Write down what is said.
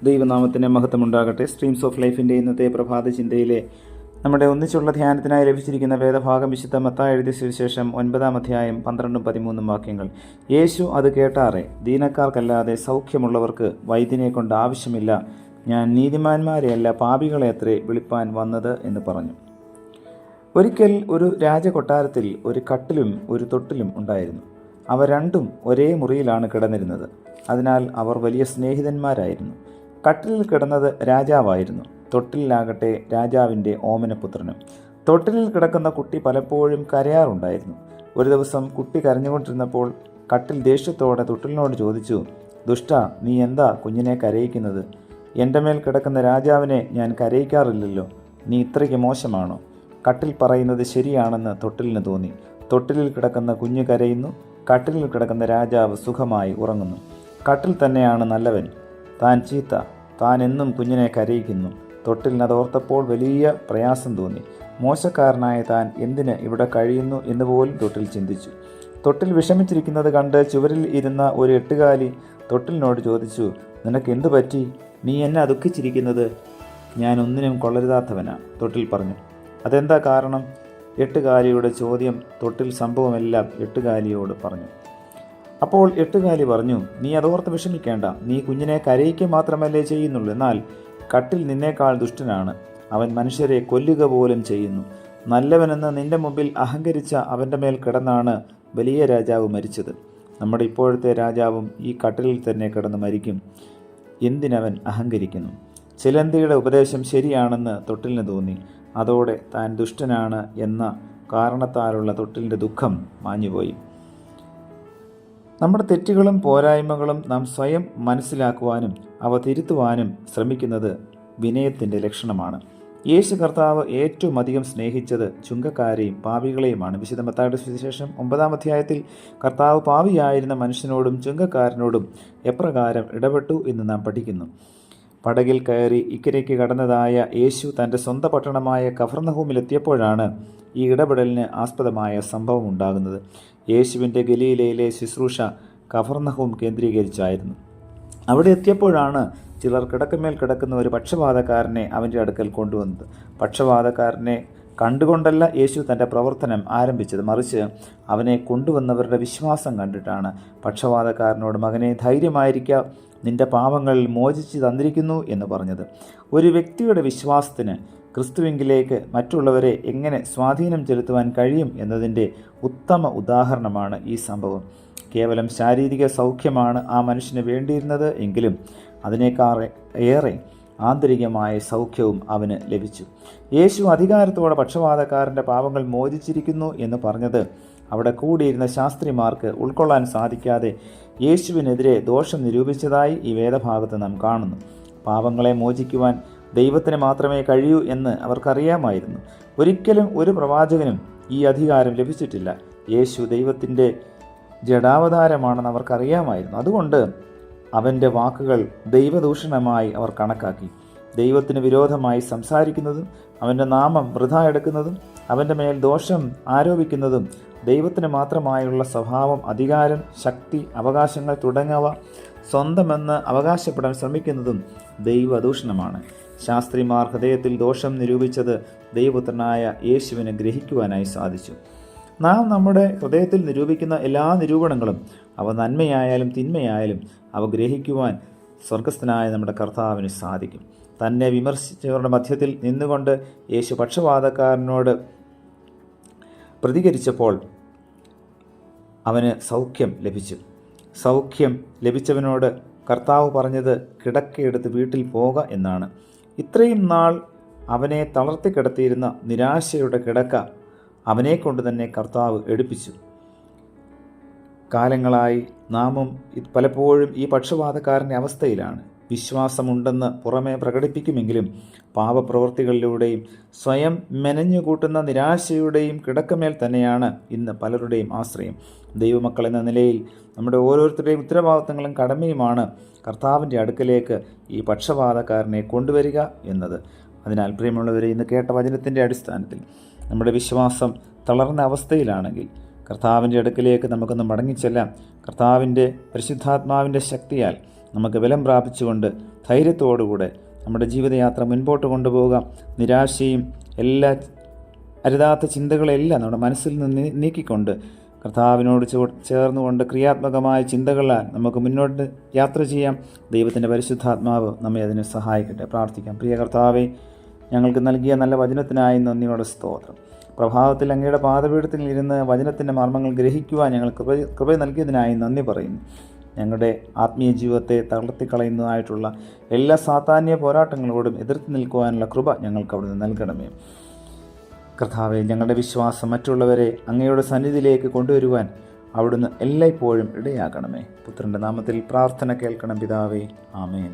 ദൈവനാമത്തിന് മഹത്വമുണ്ടാകട്ടെ. Streams of ലൈഫിൻ്റെ ഇന്നത്തെ പ്രഭാത ചിന്തയിലെ നമ്മുടെ ഒന്നിച്ചുള്ള ധ്യാനത്തിനായി ലഭിച്ചിരിക്കുന്ന വേദഭാഗം വിശുദ്ധ മത്തായി എഴുതിയ സുവിശേഷം 9-ാം അധ്യായം 12-13 വാക്യങ്ങൾ. യേശു അത് കേട്ടാറെ, ദീനക്കാർക്കല്ലാതെ സൗഖ്യമുള്ളവർക്ക് വൈദ്യനെ കൊണ്ട് ആവശ്യമില്ല, ഞാൻ നീതിമാന്മാരെയല്ല പാപികളെ അത്രേ വിളിപ്പാൻ വന്നത് എന്ന് പറഞ്ഞു. ഒരിക്കൽ ഒരു രാജകൊട്ടാരത്തിൽ ഒരു കട്ടിലും ഒരു തൊട്ടിലും ഉണ്ടായിരുന്നു. അവ രണ്ടും ഒരേ മുറിയിലാണ് കിടന്നിരുന്നത്. അതിനാൽ അവർ വലിയ സ്നേഹിതന്മാരായിരുന്നു. കട്ടിലിൽ കിടന്നത് രാജാവായിരുന്നു. തൊട്ടിലാകട്ടെ രാജാവിൻ്റെ ഓമനപുത്രനും. തൊട്ടിലിൽ കിടക്കുന്ന കുട്ടി പലപ്പോഴും കരയാറുണ്ടായിരുന്നു. ഒരു ദിവസം കുട്ടി കരഞ്ഞുകൊണ്ടിരുന്നപ്പോൾ കട്ടിൽ ദേഷ്യത്തോടെ തൊട്ടിലിനോട് ചോദിച്ചു, ദുഷ്ട, നീ എന്താ കുഞ്ഞിനെ കരയിക്കുന്നത്? എൻ്റെ മേൽ കിടക്കുന്ന രാജാവിനെ ഞാൻ കരയിക്കാറില്ലല്ലോ. നീ ഇത്രയ്ക്ക് മോശമാണോ? കട്ടിൽ പറയുന്നത് ശരിയാണെന്ന് തൊട്ടിലിന് തോന്നി. തൊട്ടിലിൽ കിടക്കുന്ന കുഞ്ഞ് കരയുന്നു, കട്ടിലിൽ കിടക്കുന്ന രാജാവ് സുഖമായി ഉറങ്ങുന്നു. കട്ടിൽ തന്നെയാണ് നല്ലവൻ, താൻ ചീത്ത, താൻ എന്നും കുഞ്ഞിനെ കരയിക്കുന്നു. തൊട്ടിലിനതോർത്തപ്പോൾ വലിയ പ്രയാസം തോന്നി. മോശക്കാരനായ താൻ എന്തിന് ഇവിടെ കഴിയുന്നു എന്ന് പോലും തൊട്ടിൽ ചിന്തിച്ചു. തൊട്ടിൽ വിഷമിച്ചിരിക്കുന്നത് കണ്ട് ചുവരിൽ ഇരുന്ന ഒരു എട്ടുകാലി തൊട്ടിലിനോട് ചോദിച്ചു, നിനക്ക് എന്തു പറ്റി? നീ എന്നെ ദുഃഖിച്ചിരിക്കുന്നത്? ഞാൻ ഒന്നിനും കൊള്ളരുതാത്തവനാ, തൊട്ടിൽ പറഞ്ഞു. അതെന്താ കാരണം? എട്ടുകാലിയുടെ ചോദ്യം തൊട്ടിൽ സംഭവമെല്ലാം എട്ടുകാലിയോട് പറഞ്ഞു. അപ്പോൾ എട്ടുകാലി പറഞ്ഞു, നീ അതോർത്ത് വിഷമിക്കേണ്ട. നീ കുഞ്ഞിനെ കരയിക്കുക മാത്രമല്ലേ ചെയ്യുന്നുള്ളൂ, എന്നാൽ കട്ടിൽ നിന്നേക്കാൾ ദുഷ്ടനാണ്. അവൻ മനുഷ്യരെ കൊല്ലുക പോലും ചെയ്യുന്നു. നല്ലവനെന്ന് നിന്റെ മുമ്പിൽ അഹങ്കരിച്ച അവൻ്റെ മേൽ കിടന്നാണ് വലിയ രാജാവ് മരിച്ചത്. നമ്മുടെ ഇപ്പോഴത്തെ രാജാവും ഈ കട്ടിലിൽ തന്നെ കിടന്ന് മരിക്കും. എന്തിനവൻ അഹങ്കരിക്കുന്നു? ചിലന്തിയുടെ ഉപദേശം ശരിയാണെന്ന് തൊട്ടിലിന് തോന്നി. അതോടെ താൻ ദുഷ്ടനാണ് എന്ന കാരണത്താലുള്ള തൊട്ടിലിൻ്റെ ദുഃഖം മാഞ്ഞുപോയി. നമ്മുടെ തെറ്റുകളും പോരായ്മകളും നാം സ്വയം മനസ്സിലാക്കുവാനും അവ തിരുത്തുവാനും ശ്രമിക്കുന്നത് വിനയത്തിൻ്റെ ലക്ഷണമാണ്. യേശു കർത്താവ് ഏറ്റവും അധികം സ്നേഹിച്ചത് ചുങ്കക്കാരെയും പാപികളെയുമാണ്. വിശുദ്ധ മത്തായിയുടെ സുവിശേഷം 9-ാം അധ്യായത്തിൽ കർത്താവ് പാപിയായിരുന്ന മനുഷ്യനോടും ചുങ്കക്കാരനോടും എപ്രകാരം ഇടപെട്ടു എന്ന് നാം പഠിക്കുന്നു. പടകിൽ കയറി ഇക്കരയ്ക്ക് കടന്നതായ യേശു തൻ്റെ സ്വന്തം പട്ടണമായ കഫർന്നഹൂമിലെത്തിയപ്പോഴാണ് ഈ ഇടപെടലിന് ആസ്പദമായ സംഭവം ഉണ്ടാകുന്നത്. യേശുവിൻ്റെ ഗലീലയിലെ ശുശ്രൂഷ കഫർന്നഹൂം കേന്ദ്രീകരിച്ചായിരുന്നു. അവിടെ എത്തിയപ്പോഴാണ് ചിലർ കിടക്കമേൽ കിടക്കുന്ന ഒരു പക്ഷപാതക്കാരനെ അവൻ്റെ അടുക്കൽ കൊണ്ടുവന്നത്. പക്ഷപാതക്കാരനെ കണ്ടുകൊണ്ടല്ല യേശു തൻ്റെ പ്രവർത്തനം ആരംഭിച്ചത്, മറിച്ച് അവനെ കൊണ്ടുവന്നവരുടെ വിശ്വാസം കണ്ടിട്ടാണ്. പക്ഷപാതക്കാരനോട്, മകനെ, ധൈര്യമായിരിക്കുക, നിന്റെ പാപങ്ങളിൽ മോചിച്ച് തന്നിരിക്കുന്നു എന്ന് പറഞ്ഞത്. ഒരു വ്യക്തിയുടെ വിശ്വാസത്തിന് ക്രിസ്തുവിങ്കിലേക്ക് മറ്റുള്ളവരെ എങ്ങനെ സ്വാധീനം ചെലുത്തുവാൻ കഴിയും എന്നതിൻ്റെ ഉത്തമ ഉദാഹരണമാണ് ഈ സംഭവം. കേവലം ശാരീരിക സൗഖ്യമാണ് ആ മനുഷ്യന് വേണ്ടിയിരുന്നത് എങ്കിലും അതിനേക്കാൾ ഏറെ ആന്തരികമായ സൗഖ്യവും അവന് ലഭിച്ചു. യേശു അധികാരത്തോടെ പക്ഷപാതക്കാരൻ്റെ പാപങ്ങൾ മോചിച്ചിരിക്കുന്നു എന്ന് പറഞ്ഞത് അവിടെ കൂടിയിരുന്ന ശാസ്ത്രിമാർക്ക് ഉൾക്കൊള്ളാൻ സാധിക്കാതെ യേശുവിനെതിരെ ദോഷം നിരൂപിച്ചതായി ഈ വേദഭാഗത്ത് നാം കാണുന്നു. പാപങ്ങളെ മോചിക്കുവാൻ ദൈവത്തിന് മാത്രമേ കഴിയൂ എന്ന് അവർക്കറിയാമായിരുന്നു. ഒരിക്കലും ഒരു പ്രവാചകനും ഈ അധികാരം ലഭിച്ചിട്ടില്ല. യേശു ദൈവത്തിൻ്റെ ജഡാവതാരമാണെന്ന് അവർക്കറിയാമായിരുന്നു. അതുകൊണ്ട് അവൻ്റെ വാക്കുകൾ ദൈവദൂഷണമായി അവർ കണക്കാക്കി. ദൈവത്തിന് വിരോധമായി സംസാരിക്കുന്നതും അവൻ്റെ നാമം വൃഥാ എടുക്കുന്നതും അവൻ്റെ മേൽ ദോഷം ആരോപിക്കുന്നതും ദൈവത്തിന് മാത്രമായുള്ള സ്വഭാവം, അധികാരം, ശക്തി, അവകാശങ്ങൾ തുടങ്ങിയവ സ്വന്തമെന്ന് അവകാശപ്പെടാൻ ശ്രമിക്കുന്നതും ദൈവദൂഷണമാണ്. ശാസ്ത്രിമാർ ഹൃദയത്തിൽ ദോഷം നിരൂപിച്ചത് ദൈവപുത്രനായ യേശുവിനെ ഗ്രഹിക്കുവാനായി സാധിച്ചു. നാം നമ്മുടെ ഹൃദയത്തിൽ നിരൂപിക്കുന്ന എല്ലാ നിരൂപണങ്ങളും, അവ നന്മയായാലും തിന്മയായാലും, അവ ഗ്രഹിക്കുവാൻ സ്വർഗസ്ഥനായ നമ്മുടെ കർത്താവിന് സാധിക്കും. തന്നെ വിമർശിച്ചവരുടെ മധ്യത്തിൽ നിന്നുകൊണ്ട് യേശു പക്ഷപാതക്കാരനോട് പ്രതികരിച്ചപ്പോൾ അവന് സൗഖ്യം ലഭിച്ചു. സൗഖ്യം ലഭിച്ചവനോട് കർത്താവ് പറഞ്ഞത് കിടക്കയെടുത്ത് വീട്ടിൽ പോക എന്നാണ്. ഇത്രയും നാൾ അവനെ തളർത്തിക്കിടത്തിയിരുന്ന നിരാശയുടെ കിടക്ക അവനെക്കൊണ്ട് തന്നെ കർത്താവ് എടുപ്പിച്ചു. കാലങ്ങളായി നാമും പലപ്പോഴും ഈ പക്ഷപാതക്കാരൻ്റെ അവസ്ഥയിലാണ്. വിശ്വാസമുണ്ടെന്ന് പുറമേ പ്രകടിപ്പിക്കുമെങ്കിലും പാപപ്രവൃത്തികളിലൂടെയും സ്വയം മെനഞ്ഞുകൂട്ടുന്ന നിരാശയുടെയും കിടക്കമേൽ തന്നെയാണ് ഇന്ന് പലരുടെയും ആശ്രയം. ദൈവമക്കൾ എന്ന നിലയിൽ നമ്മുടെ ഓരോരുത്തരുടെയും ഉത്തരവാദിത്തങ്ങളും കടമയുമാണ് കർത്താവിൻ്റെ അടുക്കലേക്ക് ഈ പക്ഷപാതക്കാരനെ കൊണ്ടുവരിക എന്നത്. അതിനാൽ പ്രിയമുള്ളവരെ, ഇന്ന് കേട്ട വചനത്തിൻ്റെ അടിസ്ഥാനത്തിൽ നമ്മുടെ വിശ്വാസം തളർന്ന അവസ്ഥയിലാണെങ്കിൽ കർത്താവിൻ്റെ അടുക്കലേക്ക് നമുക്കൊന്ന് മടങ്ങിച്ചെല്ലാം. കർത്താവിൻ്റെ പരിശുദ്ധാത്മാവിൻ്റെ ശക്തിയാൽ നമുക്ക് ബലം പ്രാപിച്ചുകൊണ്ട് ധൈര്യത്തോടുകൂടെ നമ്മുടെ ജീവിതയാത്ര മുൻപോട്ട് കൊണ്ടുപോകാം. നിരാശയും എല്ലാ അരുതാത്ത ചിന്തകളെല്ലാം നമ്മുടെ മനസ്സിൽ നിന്ന് നീക്കിക്കൊണ്ട് കർത്താവിനോട് ചേർന്നുകൊണ്ട് ക്രിയാത്മകമായ ചിന്തകളാൽ നമുക്ക് മുന്നോട്ട് യാത്ര ചെയ്യാം. ദൈവത്തിൻ്റെ പരിശുദ്ധാത്മാവ് നമ്മെ അതിന് സഹായിക്കട്ടെ. പ്രാർത്ഥിക്കാം. പ്രിയ കർത്താവേ, ഞങ്ങൾക്ക് നൽകിയ നല്ല വചനത്തിനായി നന്ദിയോടെ സ്തോത്രം. പ്രഭാതത്തിൽ അങ്ങയുടെ പാദപീഠത്തിൽ ഇരുന്ന് വചനത്തിൻ്റെ മർമ്മങ്ങൾ ഗ്രഹിക്കുവാൻ ഞങ്ങൾ കൃപ നൽകിയതിനായി നന്ദി പറയുന്നു. ഞങ്ങളുടെ ആത്മീയ ജീവിതത്തെ തളർത്തിക്കളയുന്നതായിട്ടുള്ള എല്ലാ സാത്താന്യ പോരാട്ടങ്ങളോടും എതിർത്ത് നിൽക്കുവാനുള്ള കൃപ ഞങ്ങൾക്ക് അവിടുന്ന് നൽകണമേ. കർത്താവേ, ഞങ്ങളുടെ വിശ്വാസം മറ്റുള്ളവരെ അങ്ങയുടെ സന്നിധിയിലേക്ക് കൊണ്ടുവരുവാൻ അവിടുന്ന് എല്ലായ്പ്പോഴും ഇടയാക്കണമേ. പുത്രൻ്റെ നാമത്തിൽ പ്രാർത്ഥന കേൾക്കണം പിതാവേ. ആമേൻ.